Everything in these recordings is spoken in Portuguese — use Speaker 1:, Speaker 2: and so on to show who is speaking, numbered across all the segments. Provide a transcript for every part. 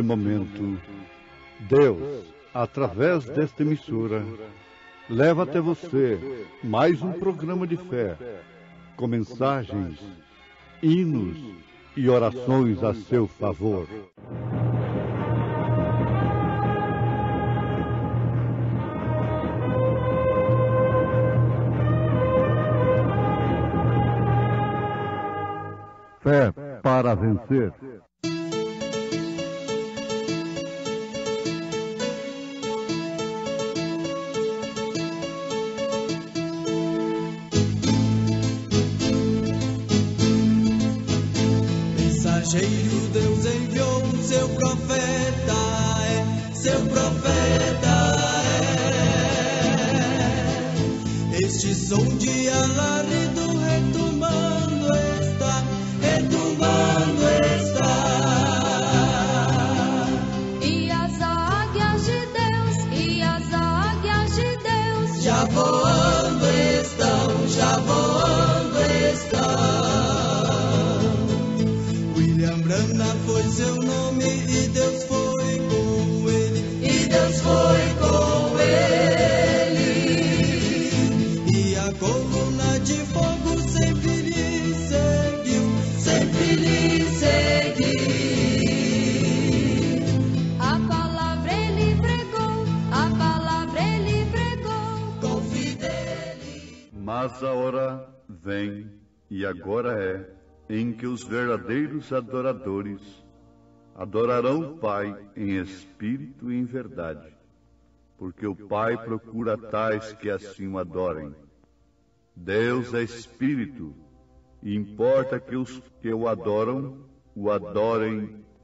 Speaker 1: neste momento, Deus, através desta emissora, leva até você mais um programa de fé, com mensagens, hinos e orações a seu favor. Fé para vencer.
Speaker 2: Mensageiro, Deus enviou seu profeta, seu profeta Este som de alarido retumbando está.
Speaker 3: E as águias de Deus,
Speaker 2: já voando estão. William Branham foi seu nome e Deus foi com ele. E a coluna de fogo sempre lhe seguiu.
Speaker 3: A palavra ele pregou,
Speaker 2: Com fidelidade.
Speaker 1: Mas a hora vem, e agora é, em que os verdadeiros adoradores adorarão o Pai em espírito e em verdade, porque o Pai procura tais que assim o adorem. Deus é espírito, e importa que os que o adorem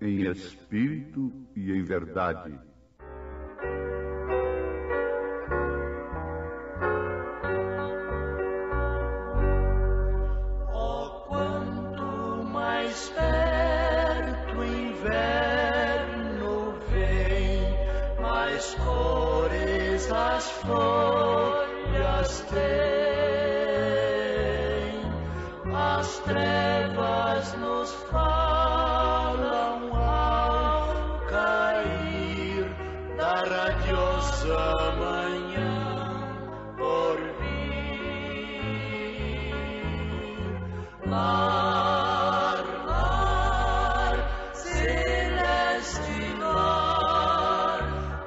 Speaker 1: em espírito e em verdade.
Speaker 4: As folhas têm, as trevas nos falam ao cair da radiosa manhã por vir. Lar, celeste lar,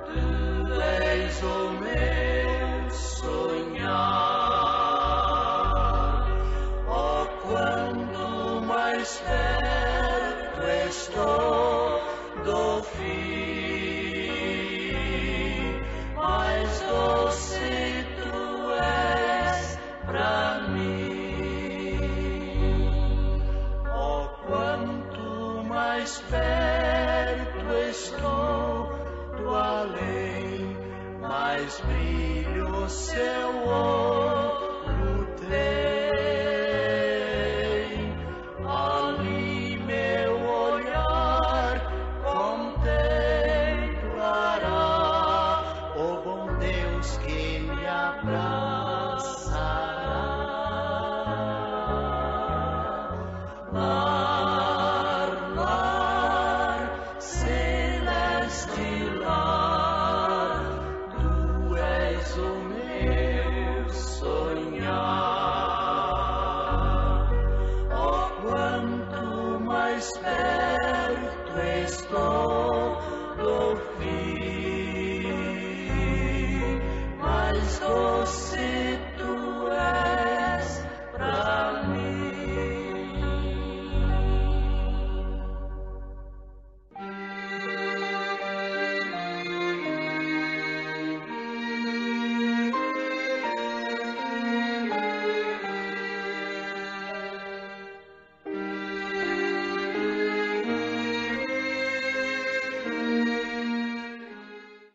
Speaker 4: tu és o meu sonhar. Oh, quando mais perto estou do fim, mais doce tu és pra mim. Oh, quanto mais perto estou do além, mais brilho seu olho tem. Ali meu olhar contemplará o bom Deus que me abraçará. Lar, celeste lar, tu és o meu sonhar. Oh, quanto mais perto estou do fim, mais doce tu és pra mim.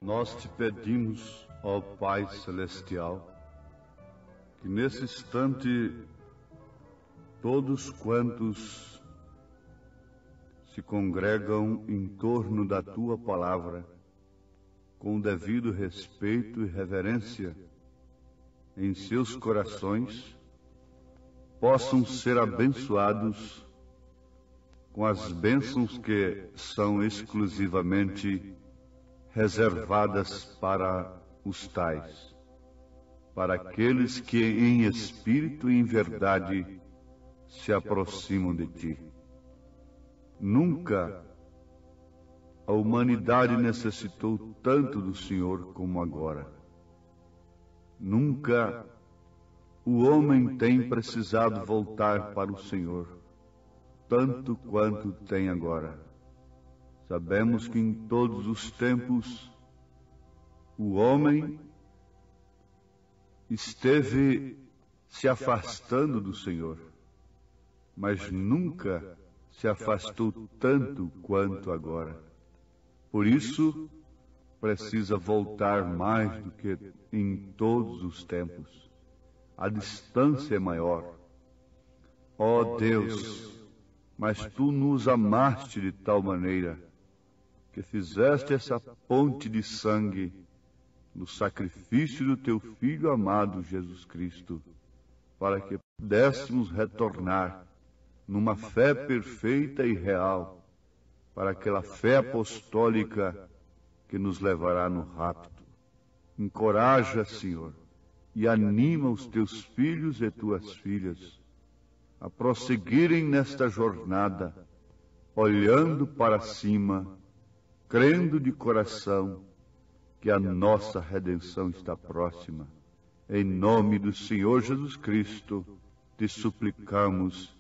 Speaker 1: Nós te pedimos, ó Pai Celestial, que nesse instante todos quantos se congregam em torno da Tua Palavra, com o devido respeito e reverência em seus corações, possam ser abençoados com as bênçãos que são exclusivamente reservadas para os tais, para aqueles que em espírito e em verdade se aproximam de ti. Nunca a humanidade necessitou tanto do Senhor como agora. Nunca o homem tem precisado voltar para o Senhor, tanto quanto tem agora. Sabemos que em todos os tempos o homem esteve se afastando do Senhor, mas nunca se afastou tanto quanto agora. Por isso, precisa voltar mais do que em todos os tempos. A distância é maior. Ó Deus, mas Tu nos amaste de tal maneira que fizeste essa ponte de sangue no sacrifício do Teu Filho amado Jesus Cristo, para que pudéssemos retornar numa fé perfeita e real, para aquela fé apostólica que nos levará no rapto. Encoraja, Senhor, e anima os Teus filhos e Tuas filhas a prosseguirem nesta jornada, olhando para cima, crendo de coração que a nossa redenção está próxima. Em nome do Senhor Jesus Cristo, te suplicamos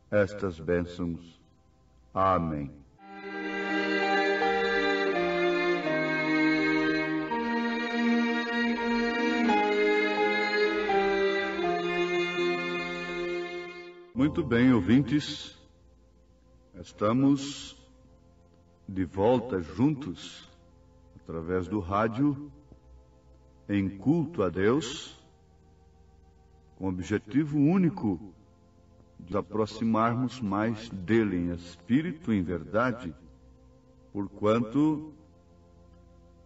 Speaker 1: estas bênçãos. Amém. Muito bem, ouvintes, estamos de volta juntos, através do rádio, em culto a Deus, com o objetivo único de aproximarmos mais dele em espírito e em verdade, porquanto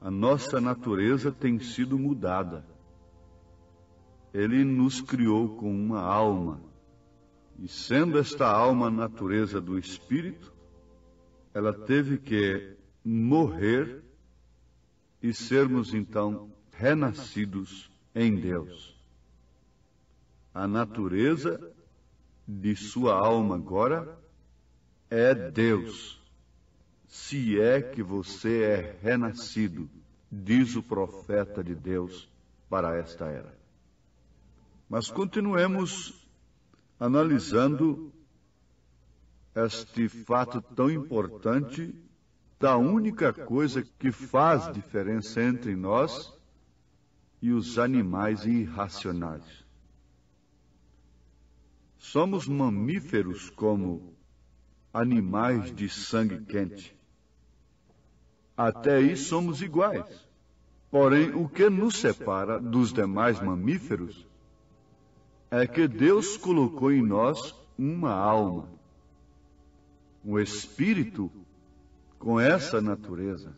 Speaker 1: a nossa natureza tem sido mudada. Ele nos criou com uma alma, e sendo esta alma a natureza do espírito, ela teve que morrer e sermos então renascidos em Deus. A natureza de sua alma agora é Deus, se é que você é renascido, diz o profeta de Deus para esta era. Mas continuemos analisando este fato tão importante da única coisa que faz diferença entre nós e os animais irracionais. Somos mamíferos como animais de sangue quente. Até aí somos iguais. Porém, o que nos separa dos demais mamíferos é que Deus colocou em nós uma alma, um espírito com essa natureza.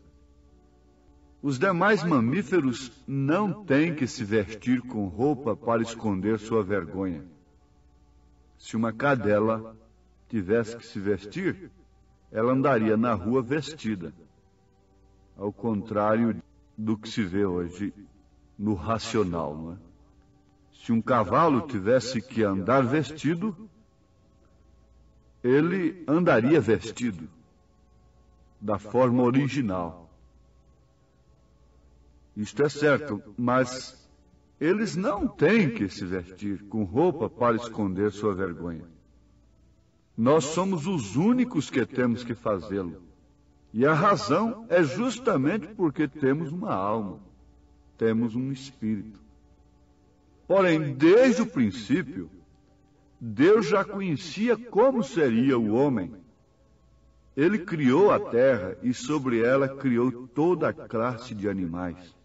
Speaker 1: Os demais mamíferos não têm que se vestir com roupa para esconder sua vergonha. Se uma cadela tivesse que se vestir, ela andaria na rua vestida, ao contrário do que se vê hoje no racional, não é? Se um cavalo tivesse que andar vestido, ele andaria vestido da forma original. Isto é certo, mas eles não têm que se vestir com roupa para esconder sua vergonha. Nós somos os únicos que temos que fazê-lo. E a razão é justamente porque temos uma alma, temos um espírito. Porém, desde o princípio, Deus já conhecia como seria o homem. Ele criou a terra e sobre ela criou toda a classe de animais,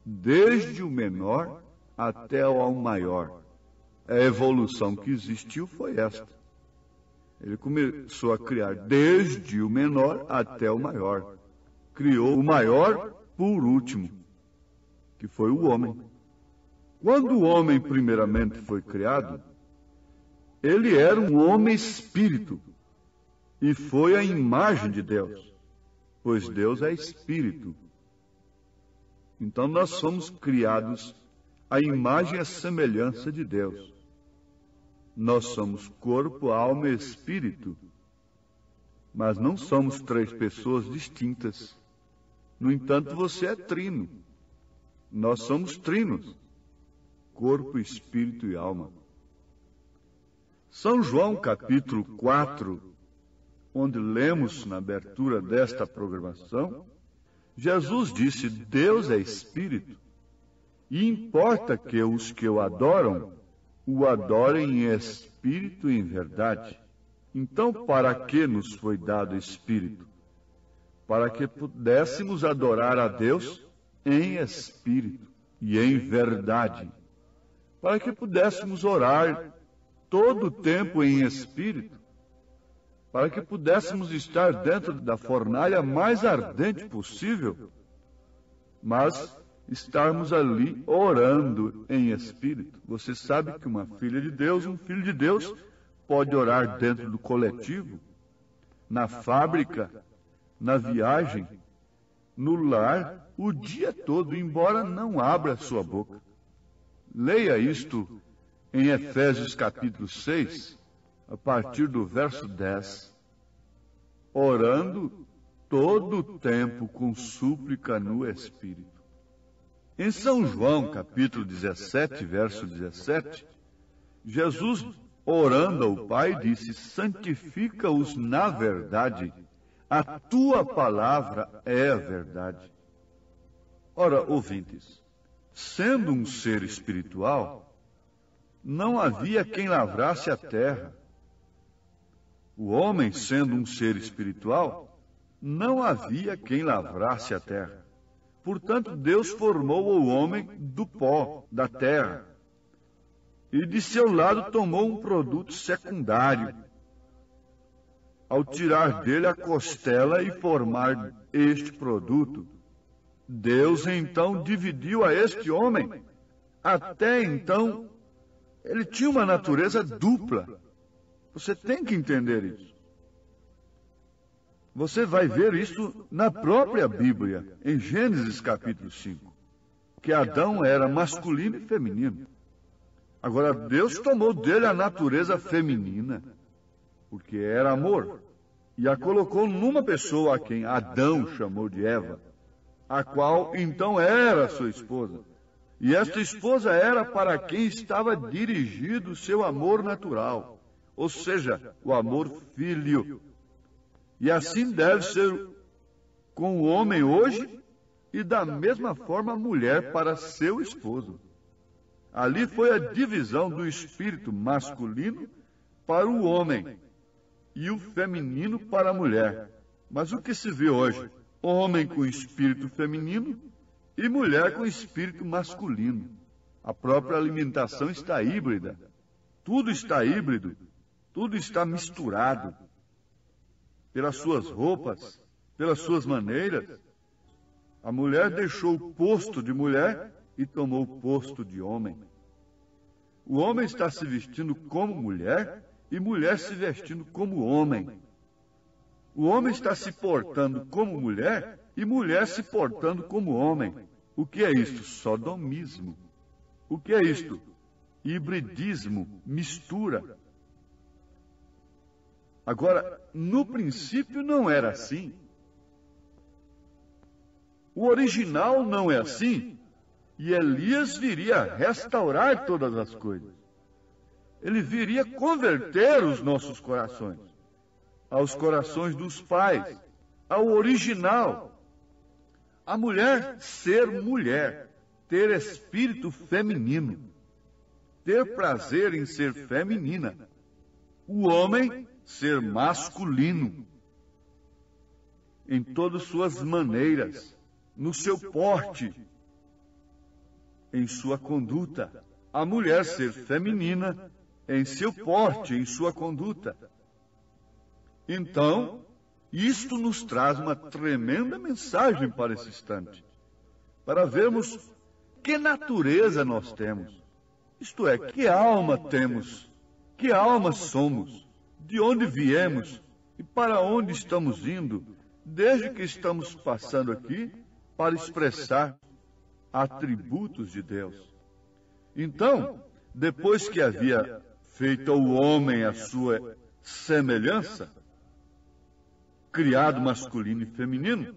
Speaker 1: desde o menor até ao maior. A evolução que existiu foi esta. Ele começou a criar desde o menor até o maior. Criou o maior por último, que foi o homem. Quando o homem primeiramente foi criado, ele era um homem espírito, e foi a imagem de Deus, pois Deus é Espírito. Então nós somos criados à imagem e à semelhança de Deus. Nós somos corpo, alma e espírito, mas não somos três pessoas distintas. No entanto, você é trino. Nós somos trinos, corpo, espírito e alma. São João, capítulo 4, onde lemos na abertura desta programação, Jesus disse: Deus é Espírito, e importa que os que o adoram, o adorem em espírito e em verdade. Então, para que nos foi dado Espírito? Para que pudéssemos adorar a Deus em espírito e em verdade. Para que pudéssemos orar todo o tempo em espírito. Para que pudéssemos estar dentro da fornalha mais ardente possível, mas estarmos ali orando em espírito. Você sabe que uma filha de Deus, um filho de Deus, pode orar dentro do coletivo, na fábrica, na viagem, no lar, o dia todo, embora não abra sua boca. Leia isto em Efésios capítulo 6, a partir do verso 10. Orando todo o tempo com súplica no Espírito. Em São João, capítulo 17, verso 17, Jesus, orando ao Pai, disse: santifica-os na verdade, a tua palavra é a verdade. Ora, ouvintes, sendo um ser espiritual, não havia quem lavrasse a terra. O homem, sendo um ser espiritual, não havia quem lavrasse a terra. Portanto, Deus formou o homem do pó da terra e de seu lado tomou um produto secundário, ao tirar dele a costela e formar este produto. Deus então dividiu a este homem. Até então, ele tinha uma natureza dupla. Você tem que entender isso. Você vai ver isso na própria Bíblia, em Gênesis capítulo 5, que Adão era masculino e feminino. Agora, Deus tomou dele a natureza feminina, porque era amor, e a colocou numa pessoa a quem Adão chamou de Eva, a qual então era sua esposa. E esta esposa era para quem estava dirigido o seu amor natural, ou seja, o amor filho. E assim deve ser com o homem hoje, e da mesma forma a mulher para seu esposo. Ali foi a divisão do espírito masculino para o homem e o feminino para a mulher. Mas o que se vê hoje? Homem com espírito feminino e mulher com espírito masculino. A própria alimentação está híbrida. Tudo está híbrido. Tudo está misturado. Pelas suas roupas, pelas suas maneiras. A mulher deixou o posto de mulher e tomou o posto de homem. O homem está se vestindo como mulher e mulher se vestindo como homem. O homem está se portando como mulher e mulher se portando como homem. O que é isto? Sodomismo. O que é isto? Hibridismo, mistura. Agora, no princípio não era assim. O original não é assim. E Elias viria restaurar todas as coisas. Ele viria converter os nossos corações aos corações dos pais, ao original. A mulher ser mulher, ter espírito feminino, ter prazer em ser feminina. O homem ser masculino, em todas suas maneiras, no seu porte, em sua conduta. A mulher ser feminina, em seu porte, em sua conduta. Então, isto nos traz uma tremenda mensagem para esse instante, para vermos que natureza nós temos, isto é, que alma temos, que alma somos, de onde viemos e para onde estamos indo desde que estamos passando aqui para expressar atributos de Deus. Então, depois que havia feito ao homem a sua semelhança, criado masculino e feminino,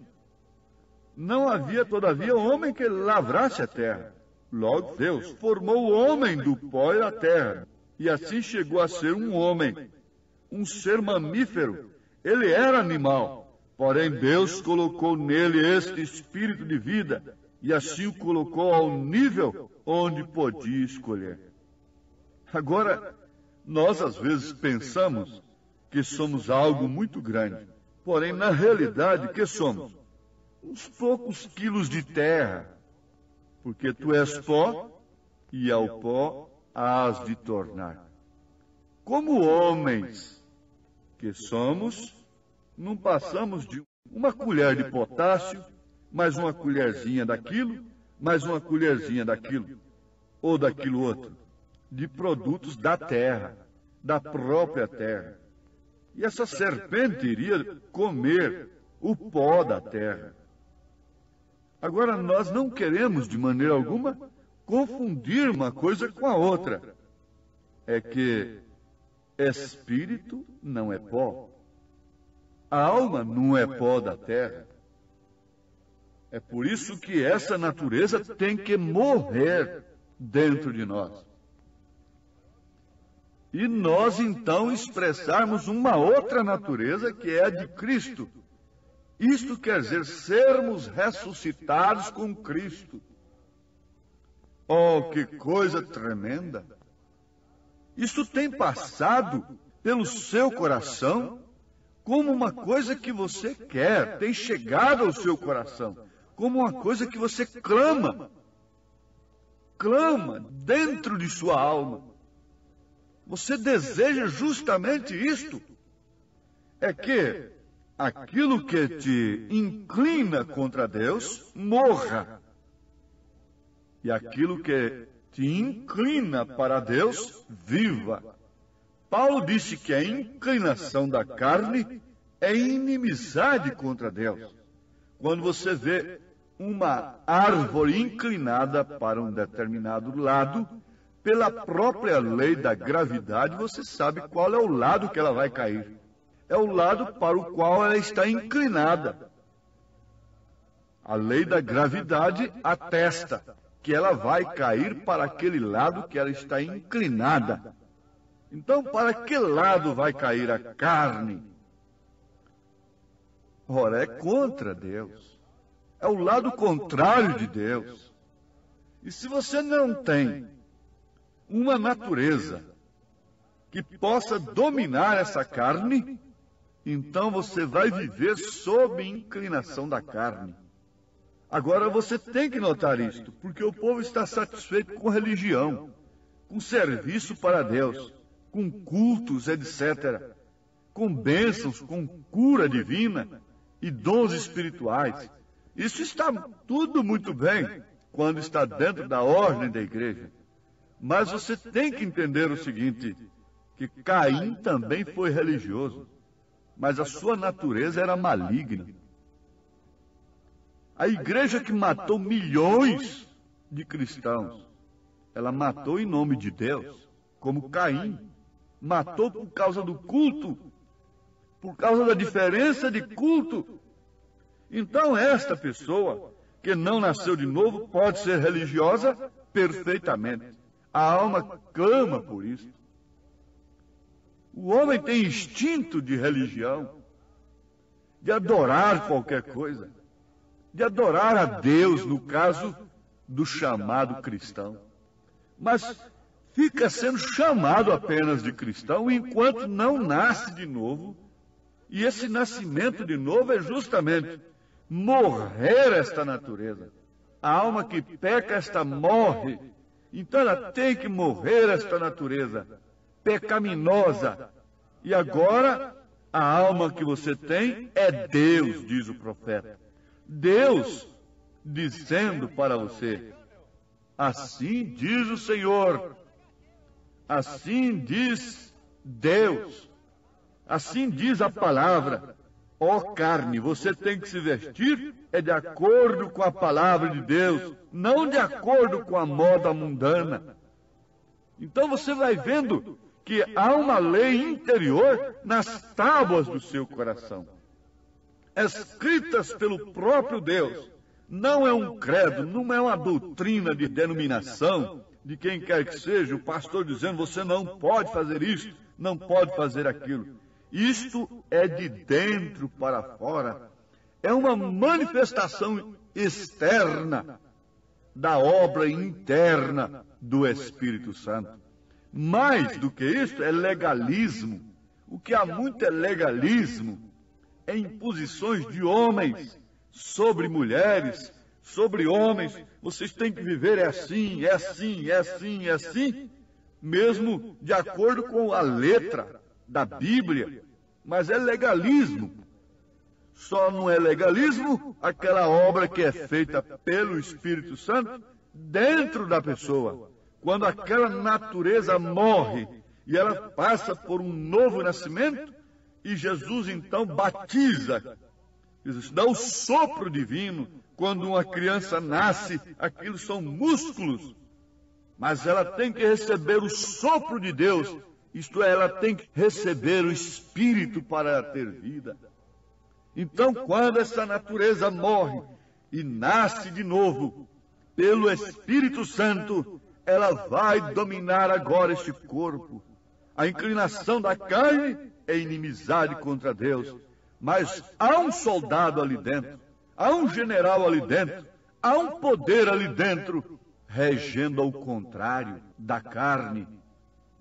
Speaker 1: não havia, todavia, homem que lavrasse a terra. Logo, Deus formou o homem do pó e da terra, e assim chegou a ser um homem, um ser mamífero. Ele era animal, porém Deus colocou nele este espírito de vida, e assim o colocou ao nível onde podia escolher. Agora, nós às vezes pensamos que somos algo muito grande, porém, na realidade, que somos? Uns poucos quilos de terra, porque tu és pó, e ao pó hás de tornar. Como homens que somos, não passamos de uma colher de potássio, mais uma colherzinha daquilo, mais uma colherzinha daquilo, ou daquilo outro, de produtos da terra, da própria terra. E essa serpente iria comer o pó da terra. Agora, nós não queremos, de maneira alguma, confundir uma coisa com a outra. É que espírito não é pó. A alma não é pó da terra. É por isso que essa natureza tem que morrer dentro de nós. E nós, então, expressarmos uma outra natureza que é a de Cristo. Isto quer dizer sermos ressuscitados com Cristo. Oh, que coisa tremenda! Isso tem passado pelo seu coração como uma coisa que você quer, tem chegado ao seu coração, como uma coisa que você clama dentro de sua alma. Você deseja justamente isto. É que aquilo que te inclina contra Deus morra. E aquilo que te inclina para Deus viva. Paulo disse que a inclinação da carne é inimizade contra Deus. Quando você vê uma árvore inclinada para um determinado lado, pela própria lei da gravidade, você sabe qual é o lado que ela vai cair. É o lado para o qual ela está inclinada. A lei da gravidade atesta que ela vai cair para aquele lado que ela está inclinada. Então, para que lado vai cair a carne? Ora, é contra Deus. É o lado contrário de Deus. E se você não tem uma natureza que possa dominar essa carne, então você vai viver sob inclinação da carne. Agora você tem que notar isto, porque o povo está satisfeito com religião, com serviço para Deus, com cultos, etc., com bênçãos, com cura divina e dons espirituais. Isso está tudo muito bem quando está dentro da ordem da igreja. Mas você tem que entender o seguinte, que Caim também foi religioso, mas a sua natureza era maligna. A igreja que matou milhões de cristãos, ela matou em nome de Deus, como Caim. Matou por causa do culto, por causa da diferença de culto. Então esta pessoa, que não nasceu de novo, pode ser religiosa perfeitamente. A alma clama por isso. O homem tem instinto de religião, de adorar qualquer coisa, de adorar a Deus, no caso do chamado cristão. Mas fica sendo chamado apenas de cristão enquanto não nasce de novo. E esse nascimento de novo é justamente morrer esta natureza. A alma que peca, esta morre. Então ela tem que morrer esta natureza pecaminosa. E agora, a alma que você tem é Deus, diz o profeta. Deus dizendo para você, assim diz o Senhor, assim diz Deus. Assim diz a palavra: ó carne, você tem que se vestir de acordo com a palavra de Deus, não de acordo com a moda mundana. Então você vai vendo que há uma lei interior nas tábuas do seu coração, escritas pelo próprio Deus. Não é um credo, não é uma doutrina de denominação, de quem quer que seja, o pastor dizendo: você não pode fazer isso, não pode fazer aquilo. Isto é de dentro para fora, é uma manifestação externa da obra interna do Espírito Santo. Mais do que isso, é legalismo. O que há muito é legalismo, é imposições de homens sobre mulheres, sobre homens. Vocês têm que viver assim, é assim, é assim, é assim, mesmo de acordo com a letra da Bíblia. Mas é legalismo. Só não é legalismo aquela obra que é feita pelo Espírito Santo dentro da pessoa. Quando aquela natureza morre e ela passa por um novo nascimento, e Jesus então batiza, dá o sopro divino. Quando uma criança nasce, aquilo são músculos, mas ela tem que receber o sopro de Deus, isto é, ela tem que receber o Espírito para ter vida. Então, quando essa natureza morre e nasce de novo pelo Espírito Santo, ela vai dominar agora este corpo. A inclinação da carne é inimizade contra Deus, mas há um soldado ali dentro, há um general ali dentro, há um poder ali dentro, regendo ao contrário da carne.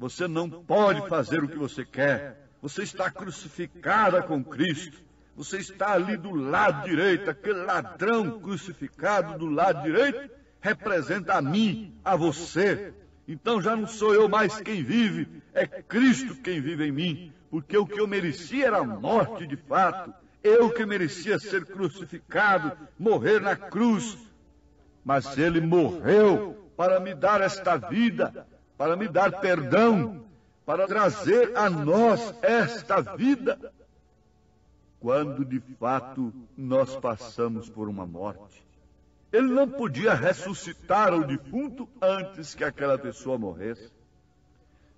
Speaker 1: Você não pode fazer o que você quer. Você está crucificada com Cristo. Você está ali do lado direito. Aquele ladrão crucificado do lado direito representa a mim, a você. Então já não sou eu mais quem vive, é Cristo quem vive em mim. Porque o que eu merecia era a morte de fato. Eu que merecia ser crucificado, morrer na cruz. Mas Ele morreu para me dar esta vida, para me dar perdão, para trazer a nós esta vida, quando de fato nós passamos por uma morte. Ele não podia ressuscitar o defunto antes que aquela pessoa morresse.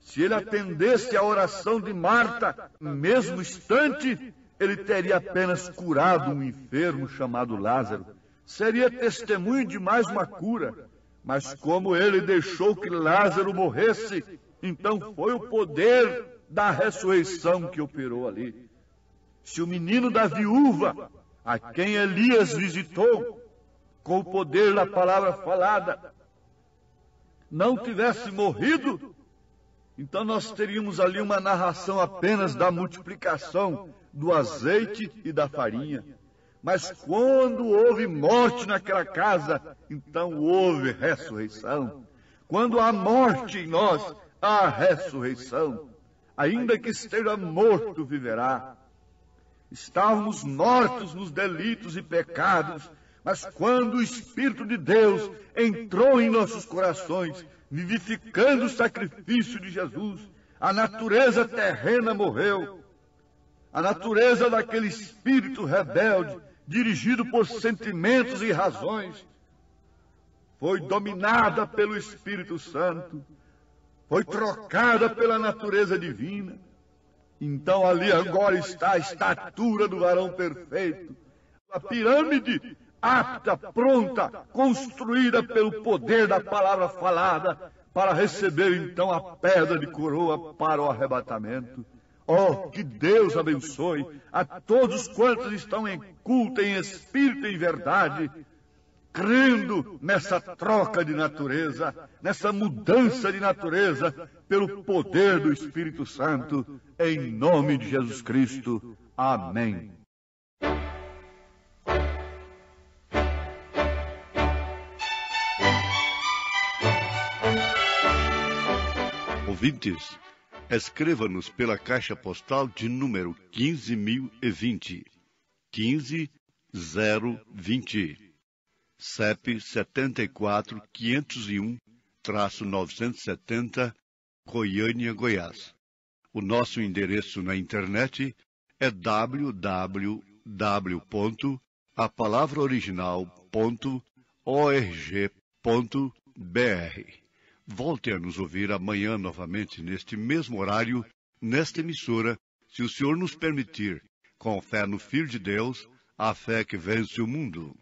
Speaker 1: Se ele atendesse à oração de Marta, no mesmo instante, ele teria apenas curado um enfermo chamado Lázaro. Seria testemunho de mais uma cura. Mas como ele deixou que Lázaro morresse, então foi o poder da ressurreição que operou ali. Se o menino da viúva, a quem Elias visitou, com o poder da palavra falada, não tivesse morrido, então nós teríamos ali uma narração apenas da multiplicação do azeite e da farinha. Mas quando houve morte naquela casa, então houve ressurreição. Quando há morte em nós, há ressurreição. Ainda que esteja morto, viverá. Estávamos mortos nos delitos e pecados, mas quando o Espírito de Deus entrou em nossos corações, vivificando o sacrifício de Jesus, a natureza terrena morreu. A natureza daquele espírito rebelde, dirigido por sentimentos e razões, foi dominada pelo Espírito Santo, foi trocada pela natureza divina. Então ali agora está a estatura do varão perfeito, a pirâmide apta, pronta, construída pelo poder da palavra falada, para receber então a pedra de coroa para o arrebatamento. Oh, que Deus abençoe a todos quantos estão em culto, em espírito e em verdade, crendo nessa troca de natureza, nessa mudança de natureza, pelo poder do Espírito Santo, em nome de Jesus Cristo. Amém.
Speaker 5: Ouvintes, escreva-nos pela caixa postal de número 15.020, 15020, CEP 74.501-970, Goiânia, Goiás. O nosso endereço na internet é www.apalavraoriginal.org.br. Volte a nos ouvir amanhã novamente neste mesmo horário, nesta emissora, se o Senhor nos permitir, com fé no Filho de Deus, a fé que vence o mundo.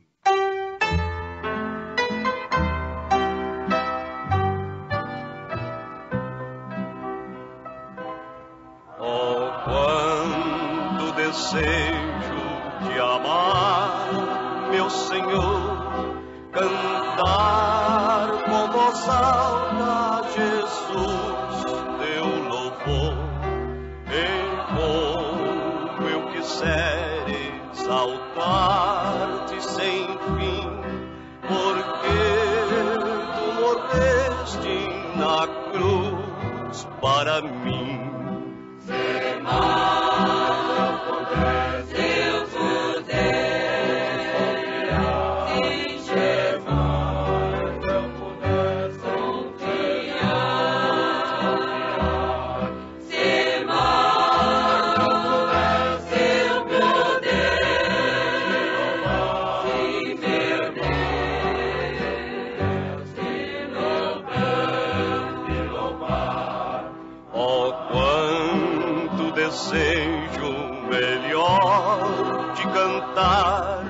Speaker 6: Oh, quando desejo te amar, meu Senhor, cantar com voz alta, Jesus, teu louvor, enquanto eu quiser exaltar-te sem fim, porque tu morreste na cruz para mim. Desejo melhor de cantar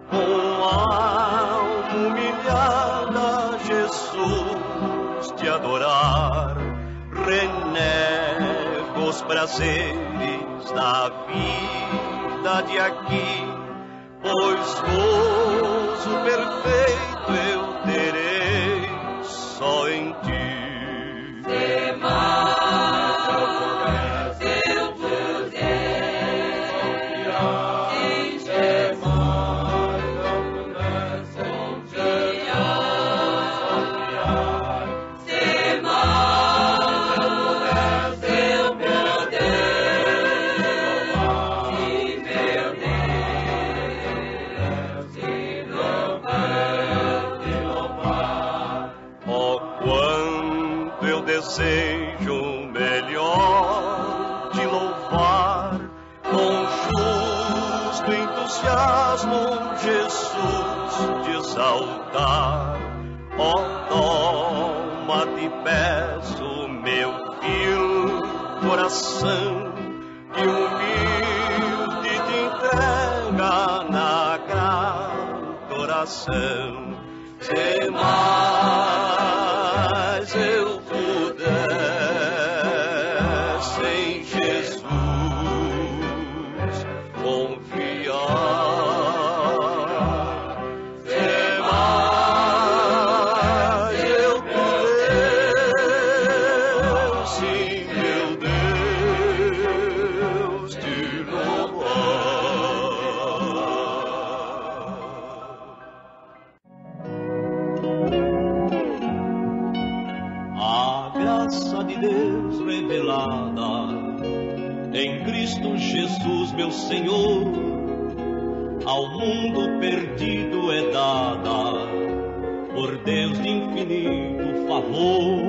Speaker 6: com alma humilhada, Jesus, te adorar. Renego os prazeres da vida de aqui, pois gozo perfeito eu terei só em ti. Desejo melhor te louvar com justo entusiasmo, Jesus, te exaltar. Ó, toma, te peço, meu vil coração, que humilde te entrega na grata oração. Se mais eu pudesse em Jesus confiar, se mais eu pudesse, meu Deus, te louvar. De Deus revelada em Cristo Jesus, meu Senhor, ao mundo perdido é dada por Deus de infinito favor.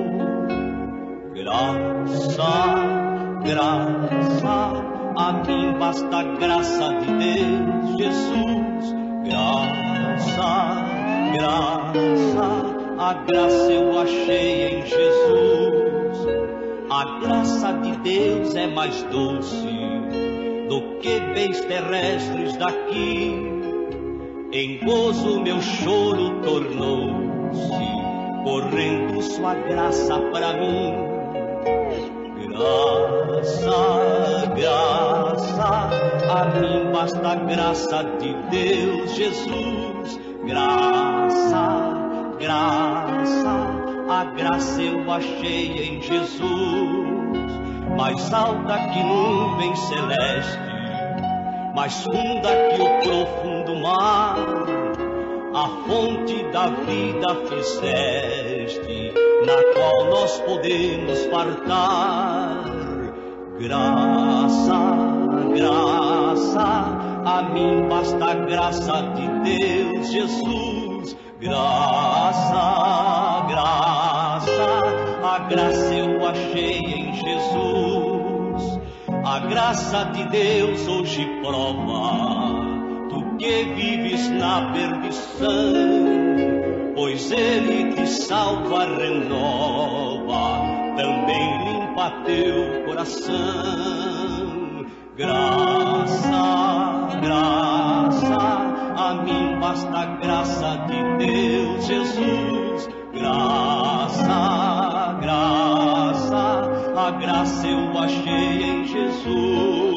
Speaker 6: Graça, graça, a mim basta a graça de Deus, Jesus. Graça, graça, a graça eu achei em Jesus. A graça de Deus é mais doce do que bens terrestres daqui. Em gozo meu choro tornou-se, correndo sua graça para mim. Graça, graça, a mim basta a graça de Deus, Jesus. Graça, graça, a graça eu achei em Jesus. Mais alta que nuvem celeste, mais funda que o profundo mar, a fonte da vida fizeste, na qual nós podemos fartar. Graça, graça, a mim basta a graça de Deus, Jesus. Graça, graça, a graça eu achei em Jesus. A graça de Deus hoje prova, tu que vives na perdição, pois Ele te salva, renova, também limpa teu coração. Graça, graça, a mim basta a graça de Deus Jesus. Graça, graça, a graça eu achei em Jesus.